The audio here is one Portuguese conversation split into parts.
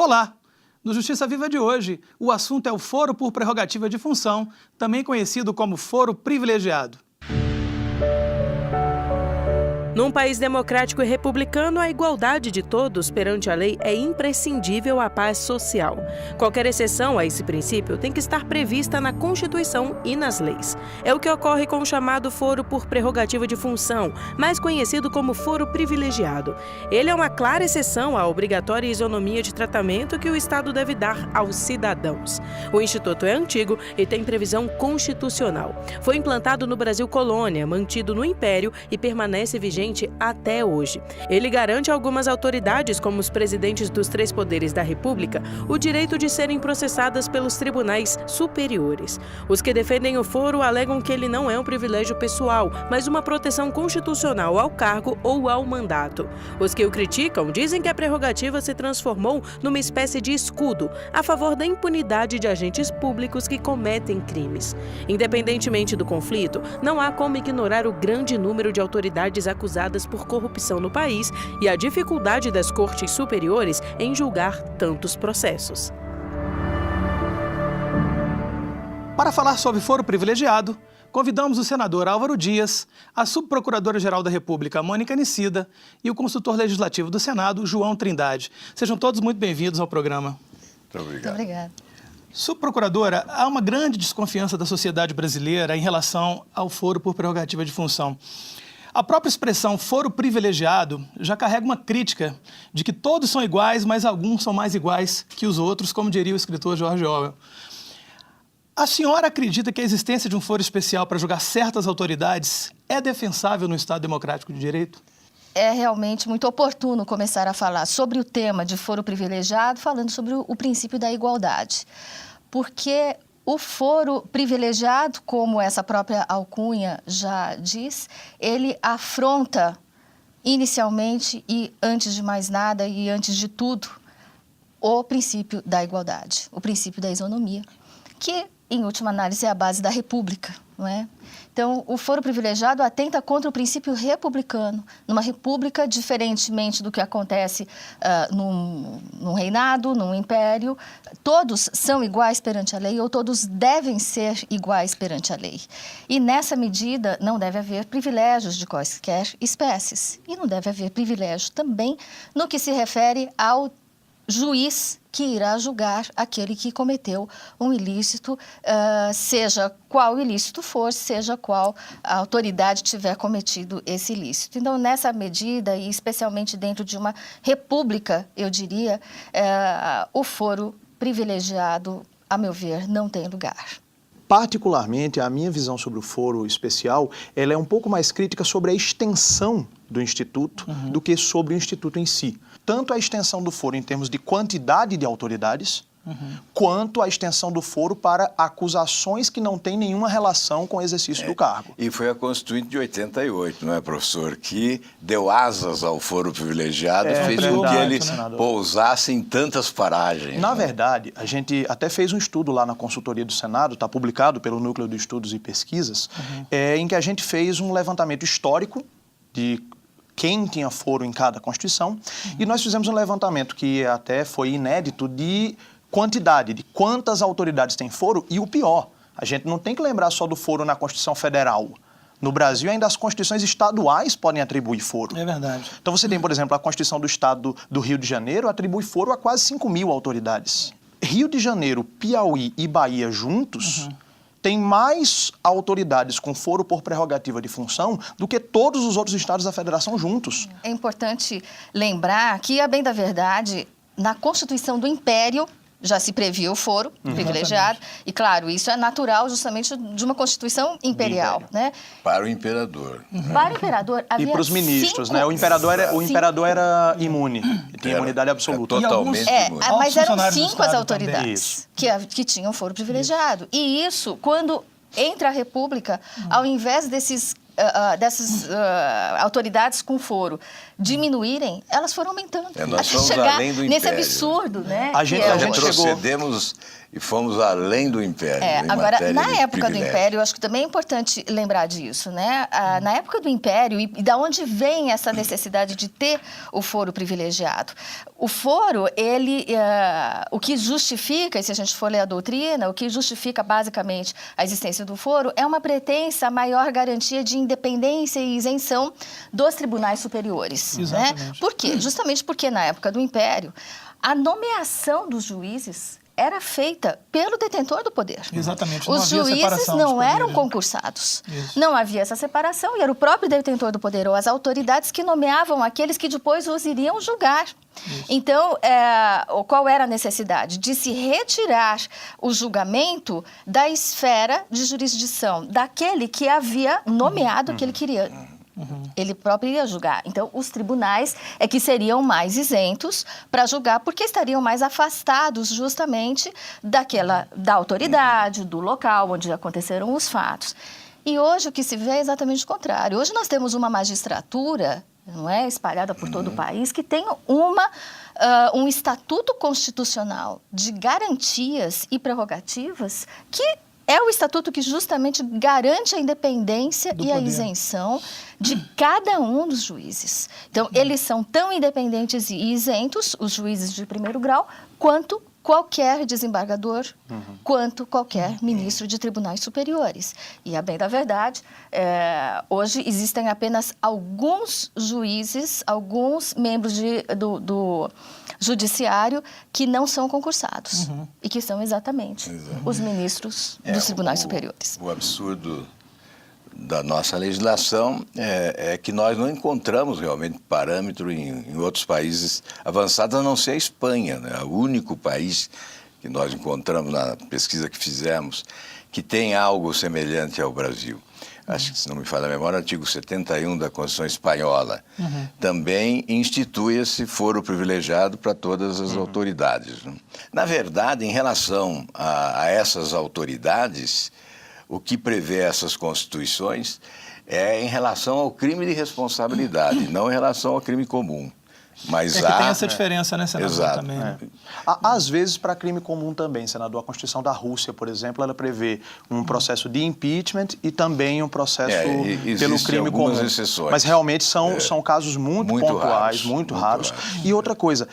Olá! No Justiça Viva de hoje, o assunto é o foro por prerrogativa de função, também conhecido como foro privilegiado. Num país democrático e republicano, a igualdade de todos perante a lei é imprescindível à paz social. Qualquer exceção a esse princípio tem que estar prevista na Constituição e nas leis. É o que ocorre com o chamado foro por prerrogativa de função, mais conhecido como foro privilegiado. Ele é uma clara exceção à obrigatória isonomia de tratamento que o Estado deve dar aos cidadãos. O Instituto é antigo e tem previsão constitucional. Foi implantado no Brasil colônia, mantido no Império e permanece vigente até hoje. Ele garante a algumas autoridades, como os presidentes dos 3 poderes da República, o direito de serem processadas pelos tribunais superiores. Os que defendem o foro alegam que ele não é um privilégio pessoal, mas uma proteção constitucional ao cargo ou ao mandato. Os que o criticam dizem que a prerrogativa se transformou numa espécie de escudo a favor da impunidade de agentes públicos que cometem crimes. Independentemente do conflito, não há como ignorar o grande número de autoridades acusadas por corrupção no país e a dificuldade das cortes superiores em julgar tantos processos. Para falar sobre foro privilegiado, convidamos o senador Álvaro Dias, a subprocuradora-geral da República, Mônica Nicida, e o consultor legislativo do Senado, João Trindade. Sejam todos muito bem-vindos ao programa. Muito obrigado. Muito obrigada. Subprocuradora, há uma grande desconfiança da sociedade brasileira em relação ao foro por prerrogativa de função. A própria expressão foro privilegiado já carrega uma crítica de que todos são iguais, mas alguns são mais iguais que os outros, como diria o escritor George Orwell. A senhora acredita que a existência de um foro especial para julgar certas autoridades é defensável no Estado Democrático de Direito? É realmente muito oportuno começar a falar sobre o tema de foro privilegiado, falando sobre o princípio da igualdade. Porque o foro privilegiado, como essa própria alcunha já diz, ele afronta inicialmente e antes de mais nada e antes de tudo o princípio da igualdade, o princípio da isonomia, que em última análise é a base da República, não é? Então, o foro privilegiado atenta contra o princípio republicano. Numa república, diferentemente do que acontece num reinado, num império, todos são iguais perante a lei ou todos devem ser iguais perante a lei. E nessa medida não deve haver privilégios de quaisquer espécies. E não deve haver privilégio também no que se refere ao juiz que irá julgar aquele que cometeu um ilícito, seja qual ilícito for, seja qual a autoridade tiver cometido esse ilícito. Então, nessa medida, e especialmente dentro de uma república, eu diria, o foro privilegiado, a meu ver, não tem lugar. Particularmente, a minha visão sobre o foro especial, ela é um pouco mais crítica sobre a extensão do Instituto do que sobre o Instituto em si. Tanto a extensão do foro em termos de quantidade de autoridades, quanto a extensão do foro para acusações que não têm nenhuma relação com o exercício do cargo. E foi a Constituinte de 88, não é, professor, que deu asas ao foro privilegiado, fez com que ele pousasse em tantas paragens. Na verdade, a gente até fez um estudo lá na consultoria do Senado, está publicado pelo Núcleo de Estudos e Pesquisas, em que a gente fez um levantamento histórico de quem tinha foro em cada Constituição, e nós fizemos um levantamento que até foi inédito de quantidade, de quantas autoridades têm foro, e o pior, a gente não tem que lembrar só do foro na Constituição Federal. No Brasil, ainda as constituições estaduais podem atribuir foro. É verdade. Então você tem, por exemplo, a Constituição do Estado do Rio de Janeiro atribui foro a quase 5.000 autoridades. Rio de Janeiro, Piauí e Bahia juntos tem mais autoridades com foro por prerrogativa de função do que todos os outros estados da federação juntos. É importante lembrar que, a bem da verdade, na Constituição do Império já se previa o foro privilegiado. E, claro, isso é natural justamente de uma Constituição imperial, né? Para o imperador. Para o imperador havia E para os ministros, né? O imperador era imune, tinha imunidade absoluta. Totalmente imune. Mas eram funcionários do 5 as Estado autoridades que tinham foro privilegiado. E isso, quando entra a República, ao invés dessas autoridades com foro diminuírem, elas foram aumentando. Nós fomos chegar além do nesse império. Absurdo, né? A gente retrocedemos e fomos além do império. Agora, na época do Império, eu acho que também é importante lembrar disso, né? Na época do Império, e da onde vem essa necessidade de ter o foro privilegiado? O foro, o que justifica, e se a gente for ler a doutrina, o que justifica basicamente a existência do foro é uma pretensa maior garantia de independência e isenção dos tribunais superiores. Exatamente. Né? Por quê? Justamente porque na época do Império, a nomeação dos juízes era feita pelo detentor do poder. Exatamente. Os juízes não eram concursados. Isso. Não havia essa separação e era o próprio detentor do poder ou as autoridades que nomeavam aqueles que depois os iriam julgar. Isso. Então, qual era a necessidade? De se retirar o julgamento da esfera de jurisdição daquele que havia nomeado que ele queria. Ele próprio ia julgar. Então, os tribunais é que seriam mais isentos para julgar, porque estariam mais afastados justamente da autoridade, do local onde aconteceram os fatos. E hoje o que se vê é exatamente o contrário. Hoje nós temos uma magistratura, não é, espalhada por todo o país, que tem um estatuto constitucional de garantias e prerrogativas que é o estatuto que justamente garante a independência e a isenção de cada um dos juízes. Então, eles são tão independentes e isentos, os juízes de primeiro grau, quanto qualquer desembargador, quanto qualquer ministro de tribunais superiores. E, a bem da verdade, hoje existem apenas alguns juízes, alguns membros do judiciário que não são concursados e que são exatamente os ministros dos tribunais superiores. O absurdo da nossa legislação é que nós não encontramos realmente parâmetro em outros países avançados, a não ser a Espanha, né? O único país que nós encontramos na pesquisa que fizemos que tem algo semelhante ao Brasil. Acho que, se não me falha a memória, o artigo 71 da Constituição Espanhola também institui esse foro privilegiado para todas as autoridades. Né? Na verdade, em relação a essas autoridades, o que prevê essas constituições é em relação ao crime de responsabilidade, não em relação ao crime comum. Mas que tem essa diferença, né, senador? Exato. Também, né? Às vezes, para crime comum também, senador. A Constituição da Rússia, por exemplo, ela prevê um processo de impeachment e também um processo pelo crime comum. Exceções. Mas realmente são casos muito pontuais, raros, muito raros. E outra coisa,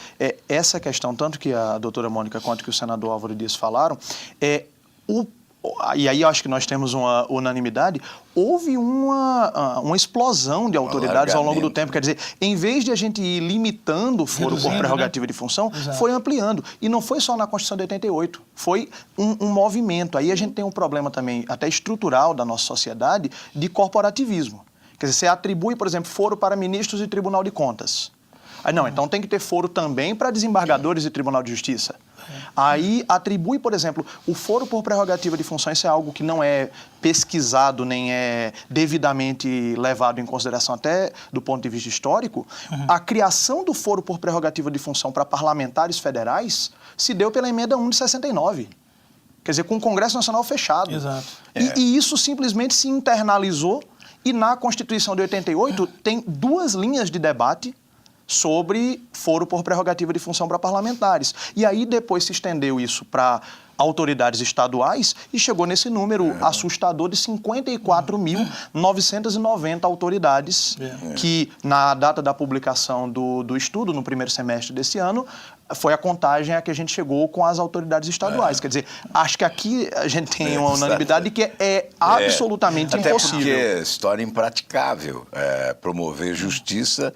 essa questão, tanto que a doutora Mônica quanto que o senador Álvaro Dias falaram, e aí eu acho que nós temos uma unanimidade, houve uma explosão de autoridades ao longo do tempo. Quer dizer, em vez de a gente ir limitando o foro por prerrogativa de função, foi ampliando. E não foi só na Constituição de 88, foi um movimento. Aí a gente tem um problema também, até estrutural da nossa sociedade, de corporativismo. Quer dizer, você atribui, por exemplo, foro para ministros e Tribunal de Contas. Aí, não, então tem que ter foro também para desembargadores e Tribunal de Justiça. Aí atribui, por exemplo, o foro por prerrogativa de função, isso é algo que não é pesquisado nem é devidamente levado em consideração até do ponto de vista histórico. A criação do foro por prerrogativa de função para parlamentares federais se deu pela emenda 1 de 69. Quer dizer, com o Congresso Nacional fechado. Exato. E isso simplesmente se internalizou e na Constituição de 88 tem duas linhas de debate sobre foro por prerrogativa de função para parlamentares. E aí depois se estendeu isso para autoridades estaduais e chegou nesse número assustador de 54.990 autoridades que, na data da publicação do estudo, no primeiro semestre desse ano, foi a contagem a que a gente chegou com as autoridades estaduais. Quer dizer, acho que aqui a gente tem uma unanimidade que é absolutamente impossível. Até porque é história impraticável promover justiça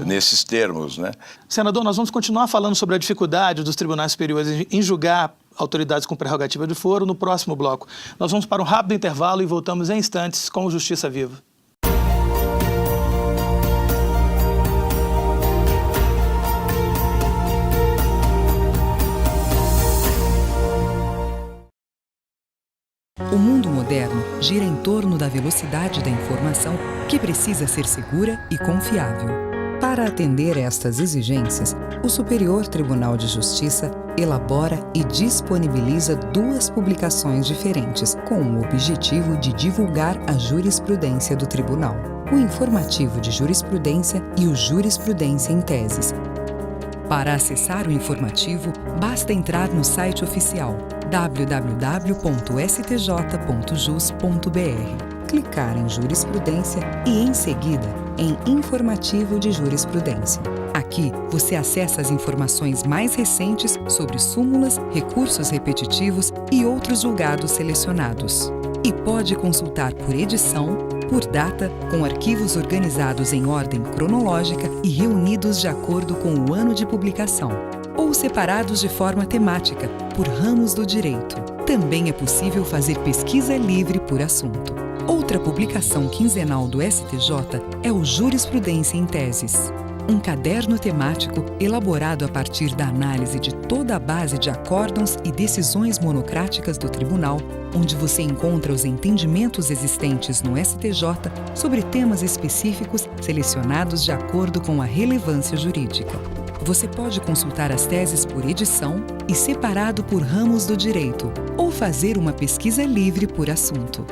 nesses termos, né? Senador, nós vamos continuar falando sobre a dificuldade dos tribunais superiores em julgar autoridades com prerrogativa de foro no próximo bloco. Nós vamos para um rápido intervalo e voltamos em instantes com o Justiça Viva. O mundo moderno gira em torno da velocidade da informação que precisa ser segura e confiável. Para atender estas exigências, o Superior Tribunal de Justiça elabora e disponibiliza duas publicações diferentes, com o objetivo de divulgar a jurisprudência do tribunal. o Informativo de Jurisprudência e o Jurisprudência em Teses. Para acessar o informativo, basta entrar no site oficial www.stj.jus.br, clicar em Jurisprudência e, em seguida, em Informativo de Jurisprudência. Aqui, você acessa as informações mais recentes sobre súmulas, recursos repetitivos e outros julgados selecionados. E pode consultar por edição, por data, com arquivos organizados em ordem cronológica e reunidos de acordo com o ano de publicação, ou separados de forma temática, por ramos do direito. Também é possível fazer pesquisa livre por assunto. Outra publicação quinzenal do STJ é o Jurisprudência em Teses, um caderno temático elaborado a partir da análise de toda a base de acórdãos e decisões monocráticas do Tribunal, onde você encontra os entendimentos existentes no STJ sobre temas específicos selecionados de acordo com a relevância jurídica. Você pode consultar as teses por edição e separado por ramos do direito, ou fazer uma pesquisa livre por assunto.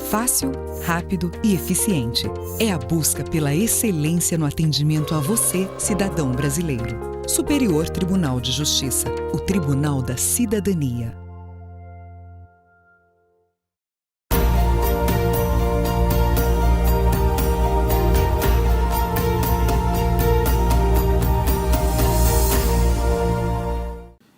Fácil, rápido e eficiente. É a busca pela excelência no atendimento a você, cidadão brasileiro. Superior Tribunal de Justiça, o Tribunal da Cidadania.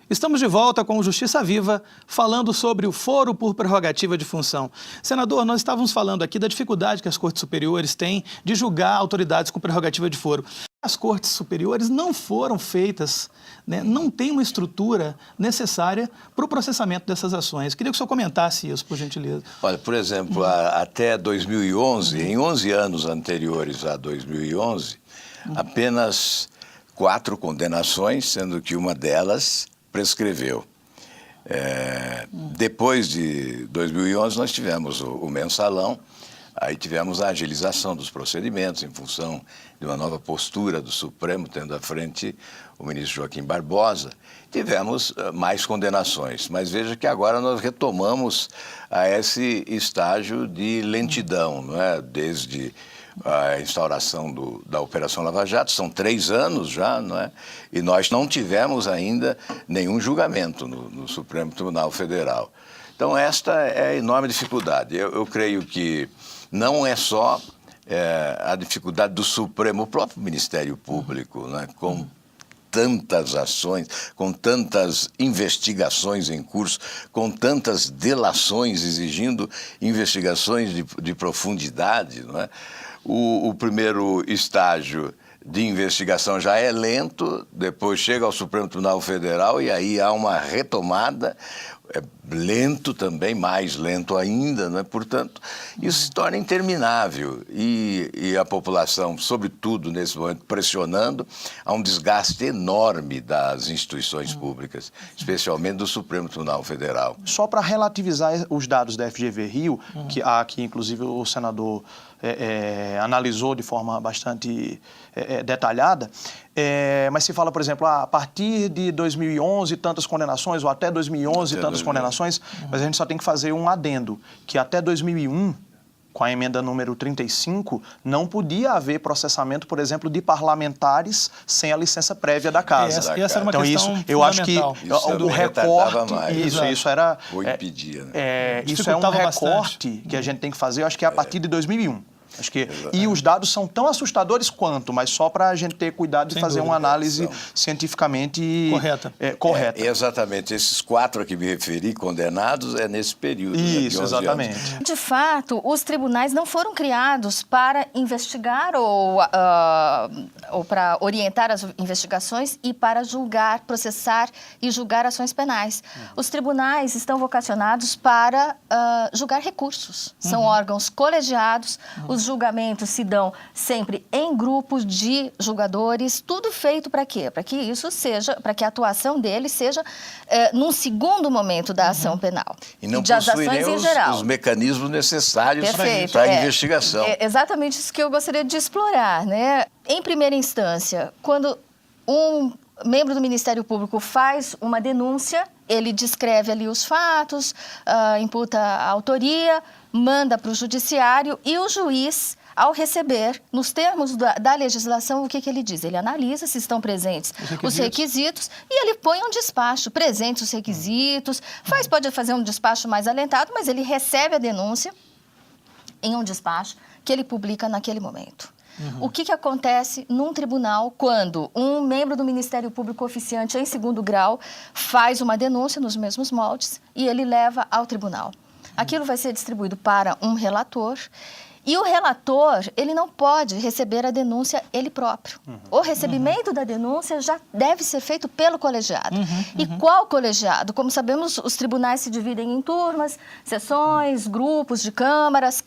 Estamos de volta com o Justiça Viva, falando sobre o foro por prerrogativa de função. Senador, nós estávamos falando aqui da dificuldade que as cortes superiores têm de julgar autoridades com prerrogativa de foro. As cortes superiores não foram feitas, né, não tem uma estrutura necessária para o processamento dessas ações. Queria que o senhor comentasse isso, por gentileza. Olha, por exemplo, até 2011, em 11 anos anteriores a 2011, apenas 4 condenações, sendo que uma delas prescreveu. Depois de 2011, nós tivemos o mensalão, aí tivemos a agilização dos procedimentos em função de uma nova postura do Supremo, tendo à frente o ministro Joaquim Barbosa. Tivemos mais condenações, mas veja que agora nós retomamos a esse estágio de lentidão, não é? Desde a instauração da Operação Lava Jato, são 3 anos já, não é? E nós não tivemos ainda nenhum julgamento no Supremo Tribunal Federal. Então, esta é a enorme dificuldade. Eu creio que não é só a dificuldade do Supremo, o próprio Ministério Público, né? Com tantas ações, com tantas investigações em curso, com tantas delações exigindo investigações de profundidade, não é? O primeiro estágio de investigação já é lento, depois chega ao Supremo Tribunal Federal e aí há uma retomada, lento também, mais lento ainda, né? Portanto, isso se torna interminável e a população, sobretudo nesse momento, pressionando, há um desgaste enorme das instituições públicas, especialmente do Supremo Tribunal Federal. Só para relativizar os dados da FGV Rio, que aqui inclusive o senador analisou de forma bastante detalhada, mas se fala, por exemplo, a partir de 2011 tantas condenações, ou até 2011 tantas condenações, mas a gente só tem que fazer um adendo, que até 2001, com a emenda número 35, não podia haver processamento, por exemplo, de parlamentares sem a licença prévia da casa. Essa era uma então, questão isso, eu acho que o recorte, isso era... Ou impedia, né? Isso é um recorte que a gente tem que fazer, eu acho que é a partir de 2001. Acho que, e os dados são tão assustadores quanto, mas só para a gente ter cuidado de fazer uma análise cientificamente correta. Exatamente. Esses 4 a que me referi, condenados, é nesse período. Isso, de 11 exatamente. anos. De fato, os tribunais não foram criados para investigar ou para orientar as investigações e para julgar, processar e julgar ações penais. Os tribunais estão vocacionados para julgar recursos. São órgãos colegiados, os julgamentos se dão sempre em grupos de julgadores, tudo feito para quê? Para que isso seja, para que a atuação deles seja num segundo momento da ação penal. E não das possuem ações nem em geral. os mecanismos necessários Perfeito, para a investigação. É exatamente isso que eu gostaria de explorar, né? Em primeira instância, quando um membro do Ministério Público faz uma denúncia, ele descreve ali os fatos, imputa a autoria, manda para o judiciário e o juiz, ao receber, nos termos da legislação, o que ele diz? Ele analisa se estão presentes os requisitos e ele põe um despacho, presentes os requisitos, pode fazer um despacho mais alentado, mas ele recebe a denúncia em um despacho que ele publica naquele momento. O que acontece num tribunal quando um membro do Ministério Público oficiante em segundo grau faz uma denúncia nos mesmos moldes e ele leva ao tribunal? Aquilo vai ser distribuído para um relator e o relator, ele não pode receber a denúncia ele próprio. O recebimento da denúncia já deve ser feito pelo colegiado. E qual colegiado? Como sabemos, os tribunais se dividem em turmas, sessões, grupos de câmaras,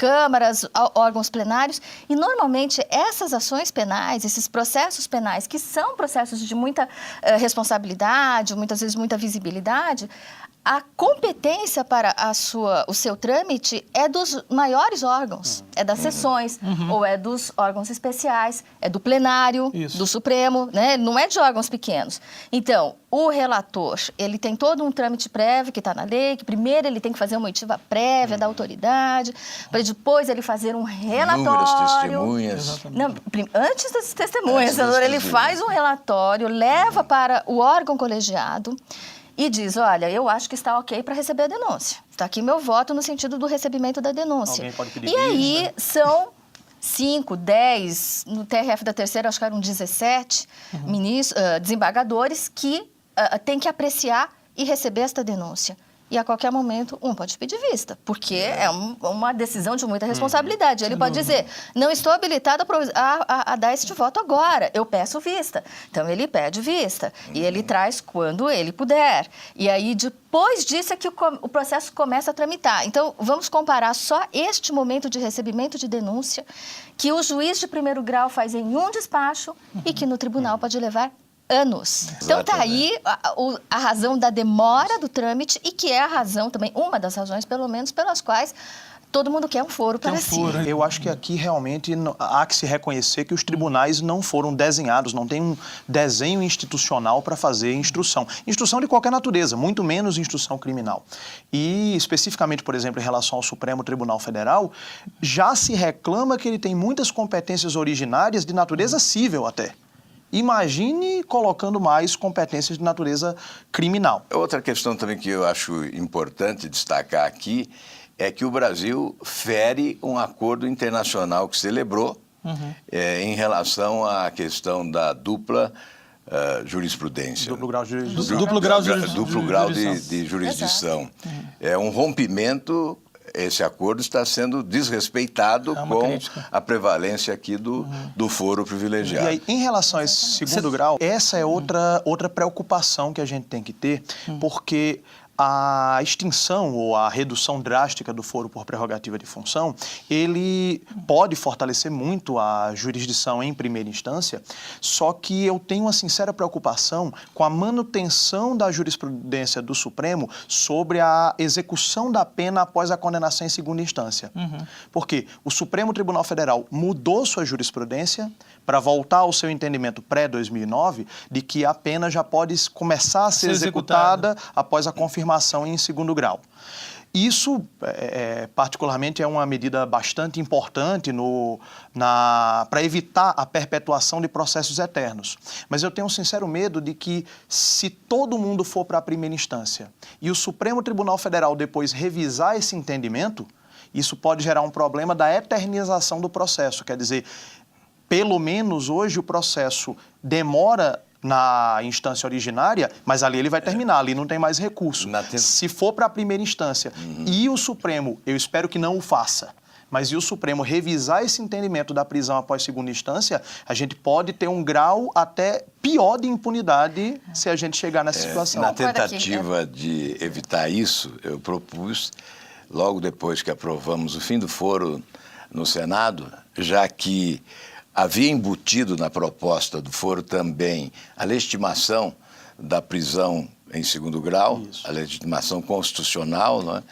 órgãos plenários. E, normalmente, essas ações penais, esses processos penais, que são processos de muita responsabilidade, muitas vezes muita visibilidade, a competência para o seu trâmite é dos maiores órgãos, é das sessões, ou é dos órgãos especiais, é do plenário, do Supremo, né? Não é de órgãos pequenos. Então, o relator, ele tem todo um trâmite prévio que está na lei, que primeiro ele tem que fazer uma oitiva prévia da autoridade, para depois ele fazer um relatório. Inúmeras testemunhas. Não, antes das testemunhas, ele faz um relatório, leva para o órgão colegiado, e diz, olha, eu acho que está ok para receber a denúncia. Está aqui meu voto no sentido do recebimento da denúncia. Alguém pode pedir e aí são 5, 10, no TRF da terceira, acho que eram 17 desembargadores que têm que apreciar e receber esta denúncia. E a qualquer momento, pode pedir vista, porque é uma decisão de muita responsabilidade. Ele pode dizer, não estou habilitado a dar este voto agora, eu peço vista. Então, ele pede vista e ele traz quando ele puder. E aí, depois disso é que o processo começa a tramitar. Então, vamos comparar só este momento de recebimento de denúncia, que o juiz de primeiro grau faz em um despacho e que no tribunal pode levar anos. Então, está aí a razão da demora do trâmite e que é a razão também, uma das razões, pelo menos, pelas quais todo mundo quer um foro para si. Eu acho que aqui realmente há que se reconhecer que os tribunais não foram desenhados, não tem um desenho institucional para fazer instrução. Instrução de qualquer natureza, muito menos instrução criminal. E, especificamente, por exemplo, em relação ao Supremo Tribunal Federal, já se reclama que ele tem muitas competências originárias de natureza civil até. Imagine colocando mais competências de natureza criminal. Outra questão também que eu acho importante destacar aqui é que o Brasil fere um acordo internacional que celebrou em relação à questão da dupla jurisprudência. Duplo grau de jurisdição. Duplo grau de jurisdição. É um rompimento. Esse acordo está sendo desrespeitado com a prevalência aqui do foro privilegiado. E aí, em relação a esse segundo grau, essa é outra preocupação que a gente tem que ter, porque a extinção ou a redução drástica do foro por prerrogativa de função, ele pode fortalecer muito a jurisdição em primeira instância, só que eu tenho uma sincera preocupação com a manutenção da jurisprudência do Supremo sobre a execução da pena após a condenação em segunda instância. Porque o Supremo Tribunal Federal mudou sua jurisprudência para voltar ao seu entendimento pré-2009 de que a pena já pode começar a ser executada após a confirmação em segundo grau. Isso, particularmente, é uma medida bastante importante para evitar a perpetuação de processos eternos. Mas eu tenho um sincero medo de que, se todo mundo for para a primeira instância e o Supremo Tribunal Federal depois revisar esse entendimento, isso pode gerar um problema da eternização do processo. Quer dizer, pelo menos hoje o processo demora na instância originária, mas ali ele vai terminar, ali não tem mais recurso. Se for para a primeira instância e o Supremo, eu espero que não o faça, mas e o Supremo revisar esse entendimento da prisão após segunda instância, a gente pode ter um grau até pior de impunidade se a gente chegar nessa situação. Na tentativa de evitar isso, eu propus, logo depois que aprovamos o fim do foro no Senado, já que havia embutido na proposta do foro também a legitimação da prisão em segundo grau, a legitimação constitucional, não é?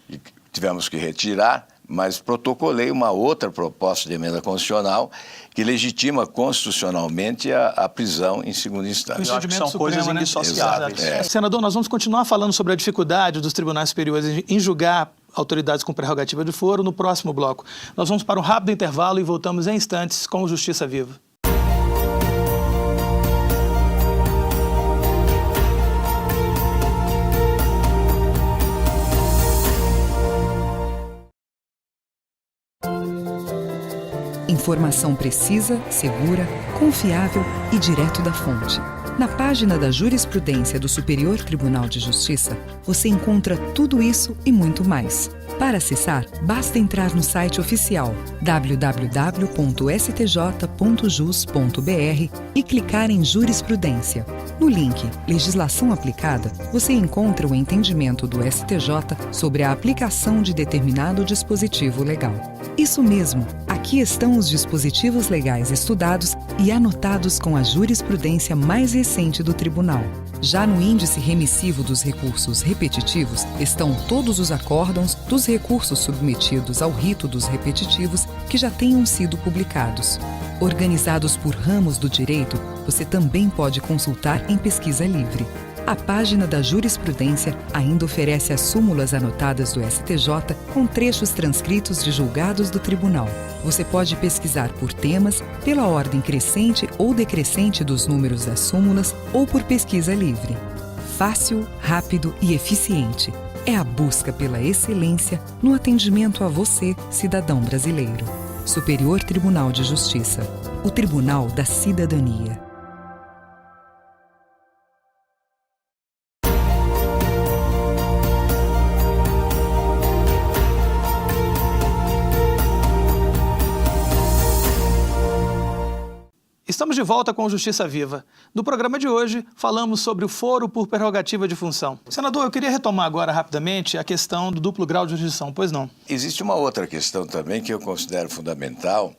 E tivemos que retirar, mas protocolei uma outra proposta de emenda constitucional que legitima constitucionalmente a prisão em segunda instância. Eu acho que são coisas indissociáveis. Senador, nós vamos continuar falando sobre a dificuldade dos tribunais superiores em julgar autoridades com prerrogativa de foro no próximo bloco. Nós vamos para um rápido intervalo e voltamos em instantes com o Justiça Viva. Informação precisa, segura, confiável e direto da fonte. Na página da Jurisprudência do Superior Tribunal de Justiça, você encontra tudo isso e muito mais. Para acessar, basta entrar no site oficial www.stj.jus.br e clicar em Jurisprudência. No link Legislação Aplicada, você encontra o entendimento do STJ sobre a aplicação de determinado dispositivo legal. Isso mesmo, aqui estão os dispositivos legais estudados e anotados com a jurisprudência mais recente do Tribunal. Já no índice remissivo dos recursos repetitivos estão todos os acórdãos dos recursos submetidos ao rito dos repetitivos que já tenham sido publicados. Organizados por ramos do direito, você também pode consultar em pesquisa livre. A página da Jurisprudência ainda oferece as súmulas anotadas do STJ com trechos transcritos de julgados do Tribunal. Você pode pesquisar por temas, pela ordem crescente ou decrescente dos números das súmulas ou por pesquisa livre. Fácil, rápido e eficiente. É a busca pela excelência no atendimento a você, cidadão brasileiro. Superior Tribunal de Justiça. O Tribunal da Cidadania. Estamos de volta com o Justiça Viva. No programa de hoje, falamos sobre o foro por prerrogativa de função. Senador, eu queria retomar agora rapidamente a questão do duplo grau de jurisdição, pois não? Existe uma outra questão também que eu considero fundamental,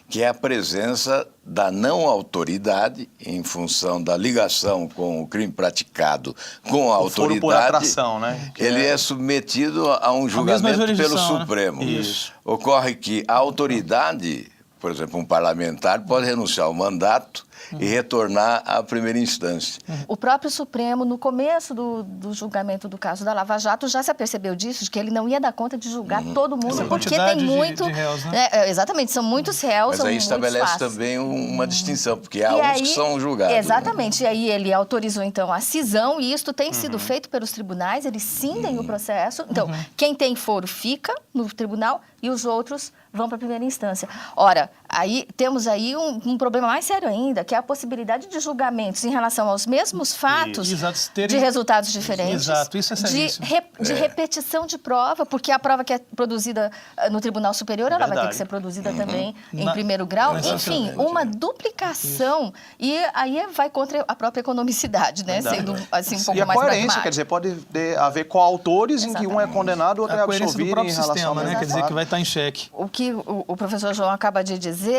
que é a presença da não autoridade em função da ligação com o crime praticado com a autoridade. Foro por atração, né? Ele é submetido a um julgamento pelo Supremo. Né? Isso. Ocorre que a autoridade, por exemplo, um parlamentar pode renunciar ao mandato e retornar à primeira instância. O próprio Supremo, no começo do julgamento do caso da Lava Jato, já se apercebeu disso, de que ele não ia dar conta de julgar todo mundo, Essa porque quantidade tem muito... de réus, né? Exatamente, são muitos réus, Mas aí são muitos estabelece fatos. também uma distinção, porque há E uns aí, que são julgados. Exatamente, e aí ele autorizou, então, a cisão, e isto tem sido feito pelos tribunais, eles cindem o processo. Então, quem tem foro fica no tribunal e os outros vão para a primeira instância. Ora, aí temos aí um problema mais sério ainda, que é a possibilidade de julgamentos em relação aos mesmos fatos, de resultados diferentes. Exato, isso é seríssimo. De repetição de prova, porque a prova que é produzida no Tribunal Superior, ela vai ter que ser produzida também em primeiro grau. Enfim, uma duplicação. E aí vai contra a própria economicidade, né? Sendo assim um pouco mais pragmático. E a coerência, quer dizer, pode haver coautores em que um é condenado, outro é absolvido em relação ao sistema, né? Quer dizer, que vai estar em xeque. O que o professor João acaba de dizer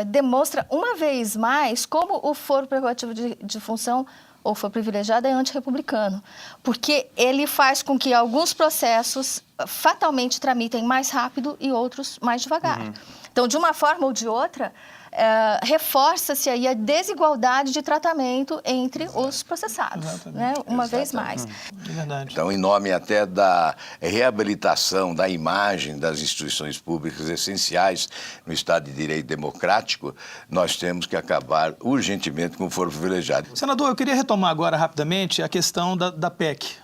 demonstra uma vez mais como o foro prerrogativo de função ou foro privilegiado é antirrepublicano, porque ele faz com que alguns processos fatalmente tramitem mais rápido e outros mais devagar. Então, de uma forma ou de outra, reforça-se aí a desigualdade de tratamento entre os processados, né? Uma vez mais. Verdade. Então, em nome até da reabilitação da imagem das instituições públicas essenciais no Estado de Direito democrático, nós temos que acabar urgentemente com o foro privilegiado. Senador, eu queria retomar agora rapidamente a questão da PEC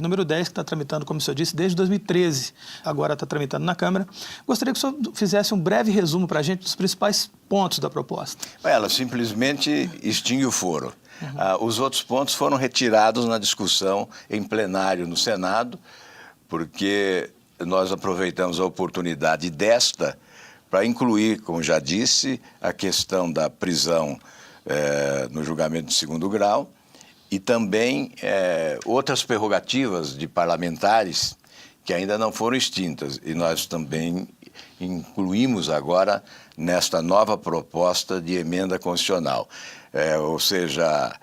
número 10, que está tramitando, como o senhor disse, desde 2013. Agora está tramitando na Câmara. Gostaria que o senhor fizesse um breve resumo para a gente dos principais pontos da proposta. Ela simplesmente extingue o foro. Os outros pontos foram retirados na discussão em plenário no Senado, porque nós aproveitamos a oportunidade desta para incluir, como já disse, a questão da prisão no julgamento de segundo grau e também outras prerrogativas de parlamentares que ainda não foram extintas. E nós também incluímos agora nesta nova proposta de emenda constitucional. Ou seja,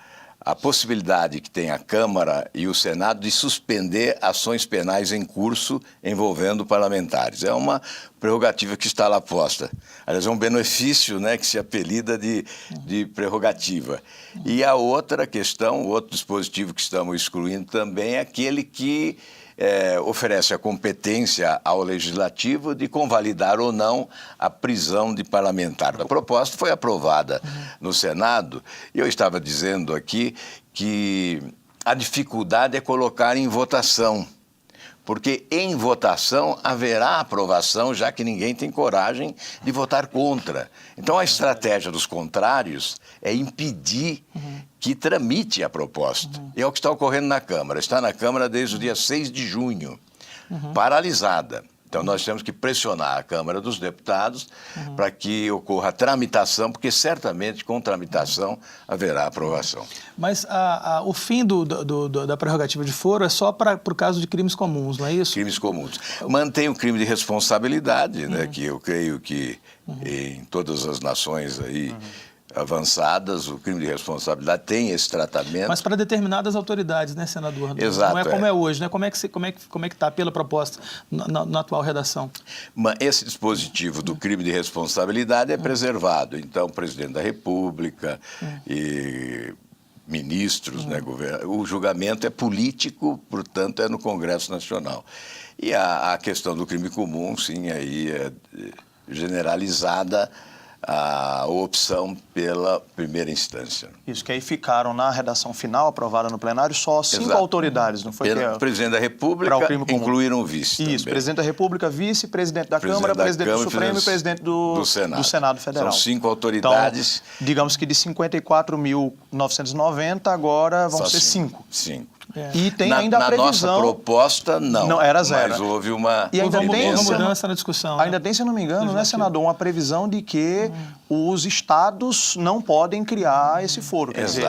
a possibilidade que tem a Câmara e o Senado de suspender ações penais em curso envolvendo parlamentares. É uma prerrogativa que está lá posta. Aliás, é um benefício, né, que se apelida de prerrogativa. E a outra questão, o outro dispositivo que estamos excluindo também é aquele que oferece a competência ao Legislativo de convalidar ou não a prisão de parlamentar. A proposta foi aprovada no Senado e eu estava dizendo aqui que a dificuldade é colocar em votação, porque em votação haverá aprovação, já que ninguém tem coragem de votar contra. Então a estratégia dos contrários é impedir que tramite a proposta. E é o que está ocorrendo na Câmara. Está na Câmara desde o dia 6 de junho, paralisada. Então nós temos que pressionar a Câmara dos Deputados para que ocorra a tramitação, porque certamente com tramitação haverá aprovação. Mas o fim da prerrogativa de foro é só para o caso de crimes comuns, não é isso? Crimes comuns. Mantém o crime de responsabilidade, né, que eu creio que em todas as nações aí avançadas, o crime de responsabilidade tem esse tratamento. Mas para determinadas autoridades, né, senador? Exato. Não é como é hoje, né? Como é que está pela proposta na atual redação? Esse dispositivo do crime de responsabilidade é preservado. Então, o presidente da República e ministros, né, o julgamento é político, portanto, é no Congresso Nacional. E a questão do crime comum, sim, aí é generalizada a opção pela primeira instância. Isso, que aí ficaram na redação final, aprovada no plenário, só 5 autoridades, não foi? Pelo presidente da República, incluíram o vice. Isso, também. Presidente da República, vice, presidente da Câmara, presidente do Supremo e presidente do Senado Federal. São 5 autoridades. Então, digamos que de 54.990, agora vão ser 5. 5. E tem ainda a previsão... Na nossa proposta, não. Não, era 0. Mas houve uma mudança na discussão. Ainda tem, se eu não me engano, né, senador, uma previsão de que os estados não podem criar esse foro. Quer dizer,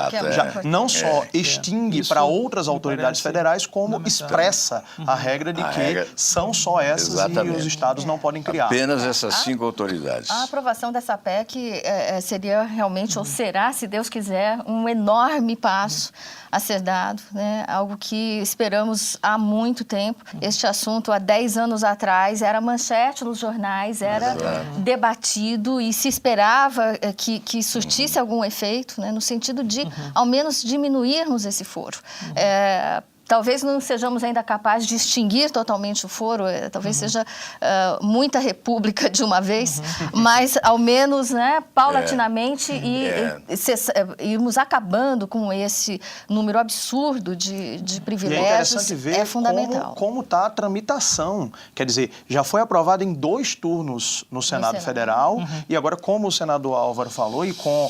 não só extingue para outras autoridades federais, como expressa a regra de que são só essas e os estados não podem criar. Apenas essas 5 autoridades. A aprovação dessa PEC seria realmente, ou será, se Deus quiser, um enorme passo a ser dado, né? Algo que esperamos há muito tempo. Este assunto, há 10 anos atrás, era manchete nos jornais, era debatido e se esperava que surtisse algum efeito, né? No sentido de, ao menos, diminuirmos esse foro. Talvez não sejamos ainda capazes de extinguir totalmente o foro, talvez seja muita república de uma vez, mas ao menos, né, paulatinamente irmos acabando com esse número absurdo de privilégios. E é interessante ver fundamental. como está a tramitação. Quer dizer, já foi aprovado em 2 turnos no Senado Federal e agora, como o senador Álvaro falou e com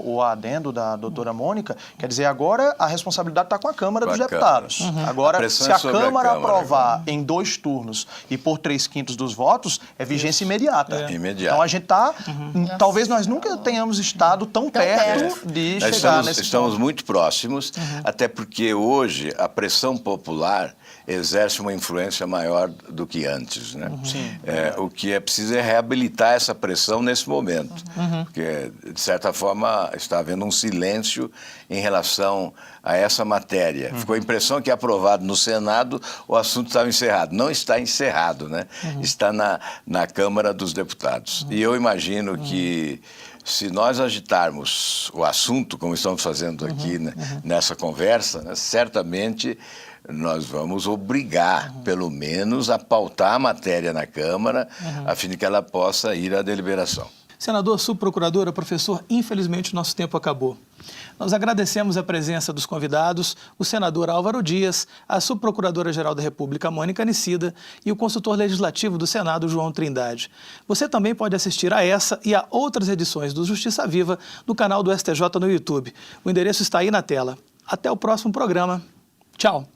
o adendo da doutora Mônica, quer dizer, agora a responsabilidade está com a Câmara dos Deputados. Agora, se a Câmara aprovar em 2 turnos e por 3/5 dos votos, é vigência imediata. Então a gente está... Talvez nós nunca tenhamos estado tão perto de chegar nesse ponto. Estamos muito próximos, até porque hoje a pressão popular exerce uma influência maior do que antes, né? O que é preciso é reabilitar essa pressão nesse momento, porque, de certa forma, está havendo um silêncio em relação a essa matéria. Ficou a impressão que, aprovado no Senado, o assunto estava encerrado. Não está encerrado, né? Está na Câmara dos Deputados. E eu imagino que, se nós agitarmos o assunto, como estamos fazendo aqui nessa conversa, né, certamente nós vamos obrigar, pelo menos, a pautar a matéria na Câmara, a fim de que ela possa ir à deliberação. Senador, subprocuradora, professor, infelizmente o nosso tempo acabou. Nós agradecemos a presença dos convidados, o senador Álvaro Dias, a subprocuradora-geral da República, Mônica Nicida, e o consultor legislativo do Senado, João Trindade. Você também pode assistir a essa e a outras edições do Justiça Viva no canal do STJ no YouTube. O endereço está aí na tela. Até o próximo programa. Tchau.